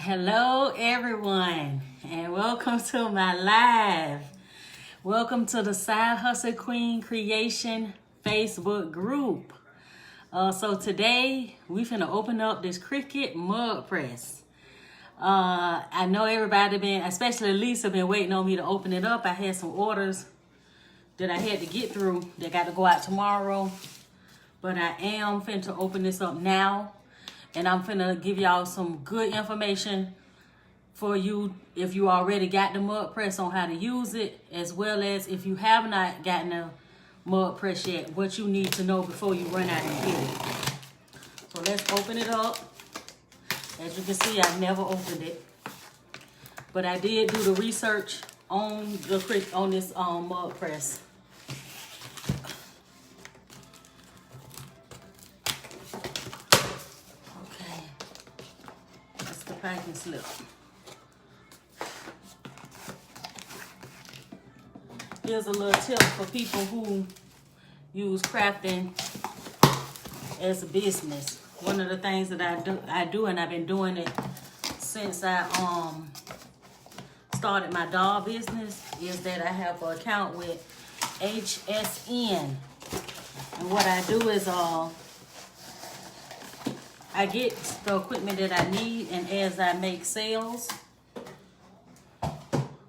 Hello everyone and welcome to my live. Welcome to the Side Hustle Queen Creation Facebook group. So today we finna open up this Cricut Mug Press. I know everybody been, especially Lisa, been waiting on me to open it up. I had some orders that I had to get through that got to go out tomorrow. But I am finna open this up now. And I'm finna give y'all some good information for you if you already got the mug press on how to use it, as well as if you have not gotten a mug press yet, what you need to know before you run out and get it. So let's open it up. As you can see, I never opened it, but I did do the research on this mug press. Packing slip. Here's a little tip for people who use crafting as a business. One of the things that I do, and I've been doing it since I started my doll business, is that I have an account with HSN. And what I do is I get the equipment that I need, and as I make sales,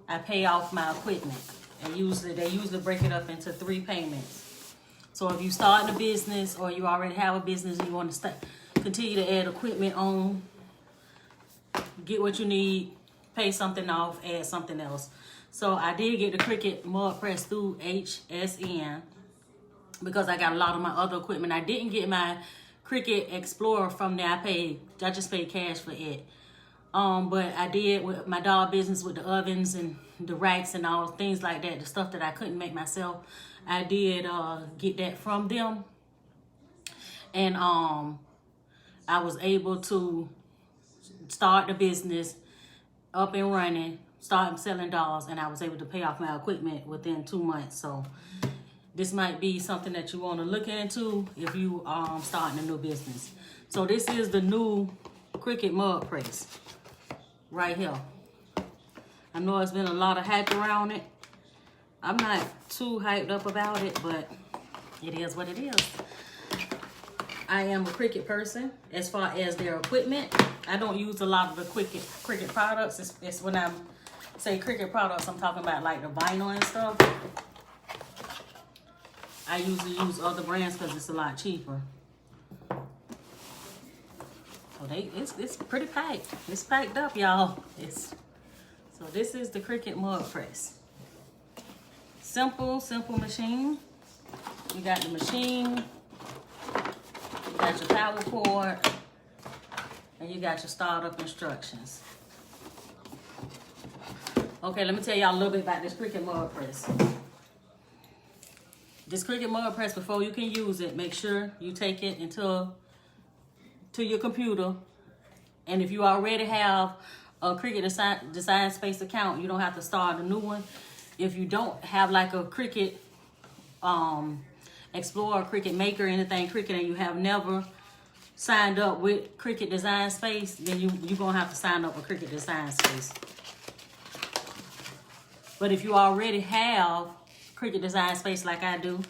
I pay off my equipment. And they usually break it up into 3 payments. So if you start a business or you already have a business and you want to continue to add equipment on, get what you need, pay something off, add something else. So I did get the Cricut Mug Press through HSN because I got a lot of my other equipment. I didn't get my Cricut Explorer from there. I just paid cash for it. But I did with my doll business with the ovens and the racks and all things like that, the stuff that I couldn't make myself. I did get that from them. And I was able to start the business up and running, start selling dolls, and I was able to pay off my equipment within 2 months. So this might be something that you want to look into if you starting a new business. So this is the new Cricut Mug Press right here. I know it's been a lot of hype around it. I'm not too hyped up about it, but it is what it is. I am a Cricut person as far as their equipment. I don't use a lot of the Cricut products. It's when I say Cricut products, I'm talking about like the vinyl and stuff. I usually use other brands because it's a lot cheaper. So it's pretty packed. It's packed up, y'all. So this is the Cricut Mug Press. Simple machine. You got the machine. You got your power cord, and you got your startup instructions. Okay, let me tell y'all a little bit about this Cricut Mug Press. This Cricut Mug Press, before you can use it, make sure you take it to your computer. And if you already have a Cricut Design Space account, you don't have to start a new one. If you don't have like a Cricut Explorer, Cricut Maker, anything Cricut, and you have never signed up with Cricut Design Space, then you're going to have to sign up with Cricut Design Space. But if you already have Cricut Design Space like I do,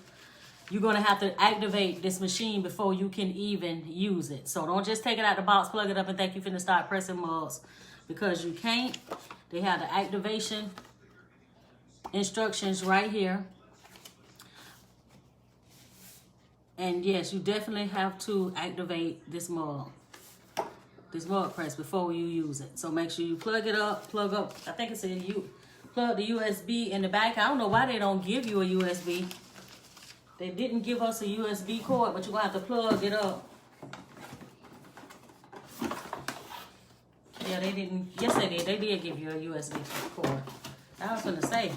you're going to have to activate this machine before you can even use it. So don't just take it out the box, plug it up, and think you're finna start pressing mugs, because you can't. They have the activation instructions right here. And yes, you definitely have to activate this mug press before you use it. So make sure you plug it up, plug up, I think it's plug the USB in the back. I don't know why they don't give you a USB. They didn't give us a USB cord, but you're going to have to plug it up. Yeah, they didn't. Yes, they did. They did give you a USB cord. I was going to say.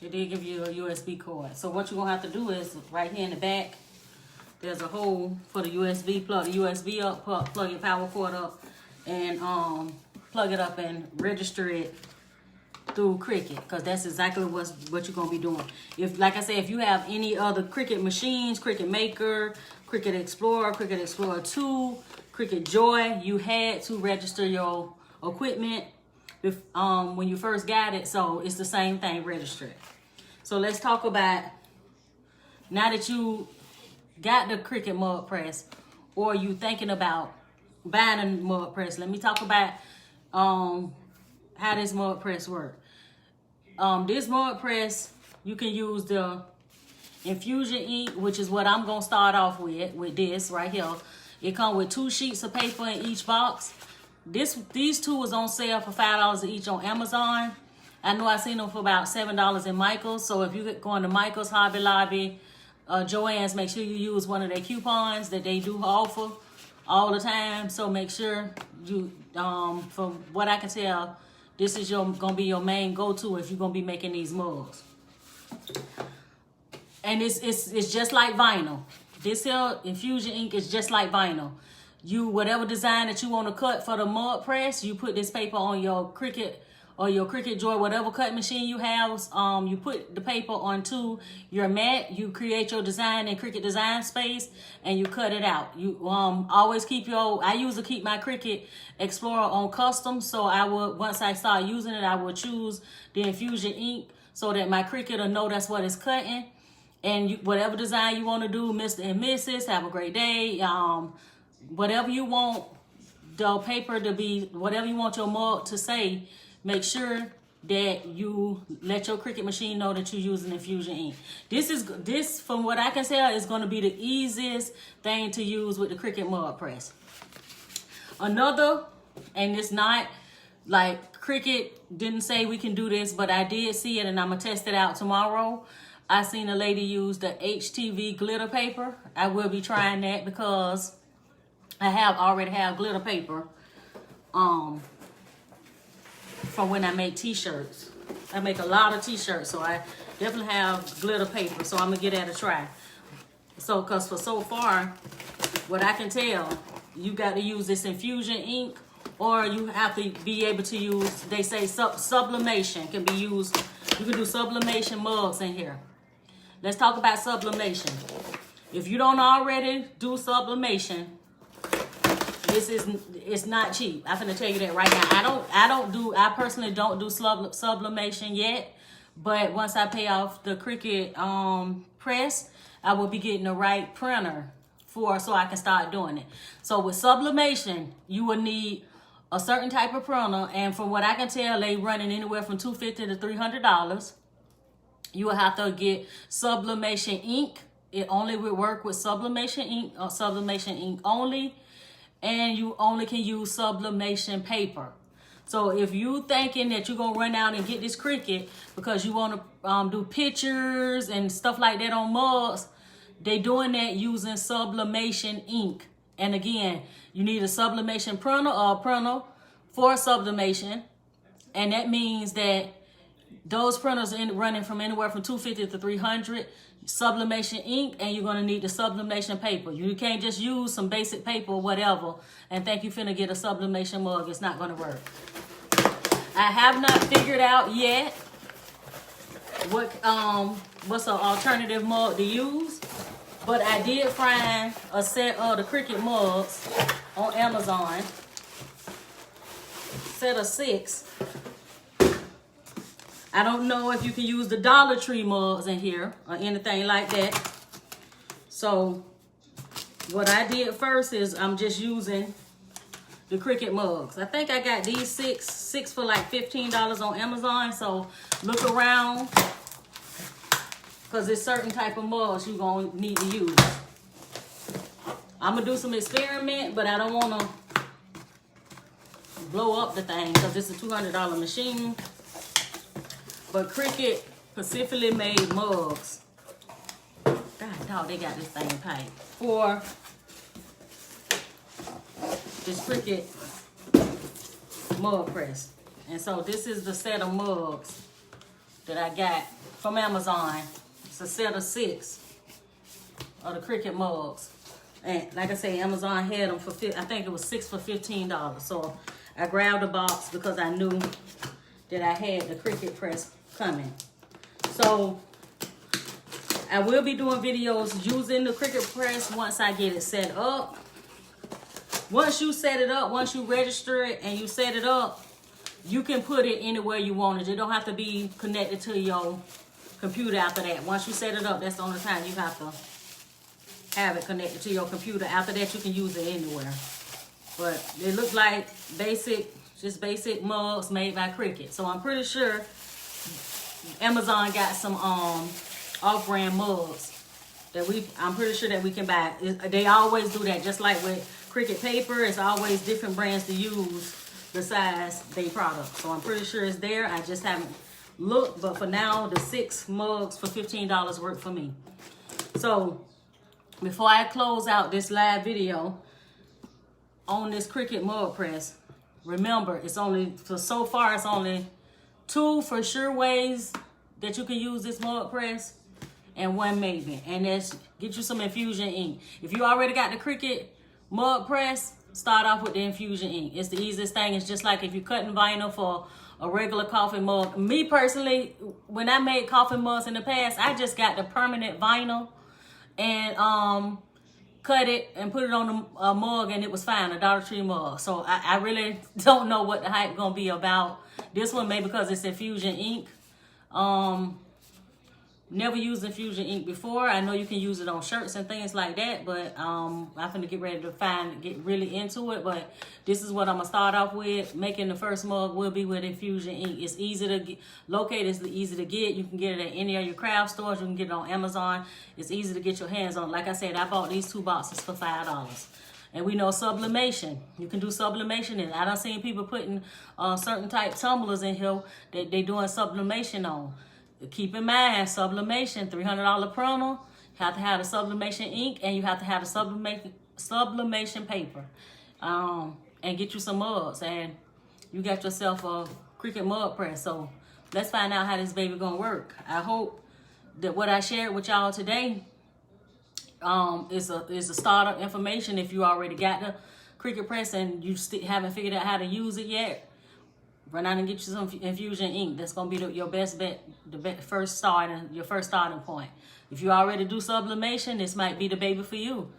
They did give you a USB cord. So what you're going to have to do is, right here in the back, there's a hole for the USB. Plug the USB up, plug your power cord up, and plug it up and register it through Cricut, because that's exactly what you're going to be doing. If, like I said, if you have any other Cricut machines, Cricut Maker, Cricut Explorer, Cricut Explorer 2, Cricut Joy, you had to register your equipment when you first got it. So it's the same thing, register it. So let's talk about, now that you got the Cricut Mug Press, or you thinking about buying a mug press, let me talk about how this mug press works. This mug press, you can use the infusion ink, which is what I'm gonna start off with this right here. It comes with 2 sheets of paper in each box. These 2 was on sale for $5 each on Amazon. I know I seen them for about $7 in Michael's. So if you go into Michael's, Hobby Lobby, Joann's, make sure you use one of their coupons that they do offer all the time. So make sure you, from what I can tell, this is gonna be your main go-to if you're gonna be making these mugs. And it's just like vinyl. This here infusion ink is just like vinyl. Whatever design that you want to cut for the mug press, you put this paper on your Cricut or your Cricut Joy, whatever cutting machine you have. You put the paper onto your mat. You create your design in Cricut Design Space, and you cut it out. You always keep I usually keep my Cricut Explorer on custom. So I would, once I start using it, I would choose the infusion ink so that my Cricut will know that's what it's cutting. And whatever design you want to do, Mr. and Mrs., have a great day. Whatever you want the paper to be, whatever you want your mug to say, make sure that you let your Cricut machine know that you're using infusion ink. This, from what I can tell, is going to be the easiest thing to use with the Cricut Mug Press. Another, and it's not like Cricut didn't say we can do this, but I did see it, and I'm going to test it out tomorrow. I seen a lady use the HTV glitter paper. I will be trying that because I already have glitter paper from when I make t-shirts. I make a lot of t-shirts, so I definitely have glitter paper, so I'm gonna give that a try. So, cause for so far, what I can tell, you got to use this infusion ink, or you have to be able to use, they say sublimation can be used. You can do sublimation mugs in here. Let's talk about sublimation. If you don't already do sublimation, it's not cheap. I'm gonna tell you that right now. I personally don't do sublimation yet, but once I pay off the Cricut press, I will be getting the right printer so I can start doing it. So with sublimation, you will need a certain type of printer, and from what I can tell, they running anywhere from $250 to $300. You will have to get sublimation ink. It only will work with sublimation ink or sublimation ink only. And you only can use sublimation paper. So if you thinking that you're gonna run out and get this Cricut because you want to do pictures and stuff like that on mugs, they doing that using sublimation ink. And again, you need a sublimation printer or a printer for sublimation, and that means that those printers are running from anywhere from $250 to $300. Sublimation ink, and you're going to need the sublimation paper. You can't just use some basic paper or whatever and think you're finna get a sublimation mug. It's not going to work. I have not figured out yet what's an alternative mug to use, but I did find a set of the Cricut mugs on Amazon, set of 6. I don't know if you can use the Dollar Tree mugs in here or anything like that. So what I did first is I'm just using the Cricut mugs. I think I got these six for like $15 on Amazon. So look around, because there's certain type of mugs you're going to need to use. I'm going to do some experiment, but I don't want to blow up the thing because it's a $200 machine. But Cricut specifically made mugs. God dog, they got this thing tight. For this Cricut Mug Press. And so this is the set of mugs that I got from Amazon. It's a set of 6 of the Cricut mugs. And like I say, Amazon had them for, I think it was 6 for $15. So I grabbed a box because I knew that I had the Cricut press coming. So I will be doing videos using the Cricut press once I get it set up. once you set it up, once you register it and you set it up, you can put it anywhere you want it. It don't have to be connected to your computer after that. Once you set it up, that's the only time you have to have it connected to your computer. After that, you can use it anywhere. But it looks like just basic mugs made by Cricut. So I'm pretty sure Amazon got some off-brand mugs that I'm pretty sure that we can buy. They always do that, just like with Cricut paper. It's always different brands to use besides their product. So I'm pretty sure it's there. I just haven't looked, but for now, the 6 mugs for $15 work for me. So before I close out this live video on this Cricut Mug Press, remember, it's only, so far, it's only 2 for sure ways that you can use this mug press, and 1 maybe. And that's get you some infusion ink. If you already got the Cricut Mug Press, start off with the infusion ink. It's the easiest thing. It's just like if you're cutting vinyl for a regular coffee mug. Me personally, when I made coffee mugs in the past, I just got the permanent vinyl and cut it and put it on a mug, and it was fine, a Dollar Tree mug. So I really don't know what the hype gonna be about. This one, maybe because it's infusion ink. Never used infusion ink before. I know you can use it on shirts and things like that, but I'm finna get ready to get really into it. But this is what I'm gonna start off with. Making the first mug will be with infusion ink. It's easy to get, locate, it's easy to get. You can get it at any of your craft stores. You can get it on Amazon. It's easy to get your hands on. Like I said, I bought these 2 boxes for $5. And we know sublimation. You can do sublimation, and I done seen people putting certain type tumblers in here that they doing sublimation on. Keep in mind, sublimation, $300 printer. You have to have the sublimation ink, and you have to have the sublimation paper. And get you some mugs, and you got yourself a Cricut Mug Press. So let's find out how this baby gonna work. I hope that what I shared with y'all today is a startup information. If you already got the Cricut Press and you haven't figured out how to use it yet, run out and get you some infusion ink. That's gonna be your best bet, your first starting point. If you already do sublimation, this might be the baby for you.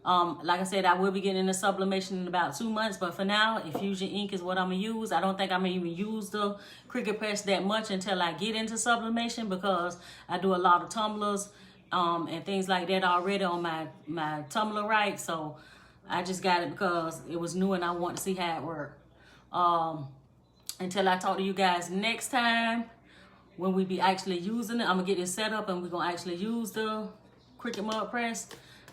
Like I said, I will be getting into sublimation in about 2 months, but for now, infusion ink is what I'm gonna use. I don't think I'm gonna even use the Cricut Press that much until I get into sublimation, because I do a lot of tumblers and things like that already on my tumbler rack. So I just got it because it was new and I want to see how it worked. Until I talk to you guys next time, when we be actually using it, I'm gonna get this set up and we're gonna actually use the Cricut Mug Press.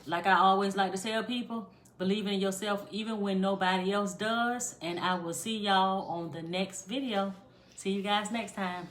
Like I always like to tell people, believe in yourself even when nobody else does. And I will see y'all on the next video. See you guys next time.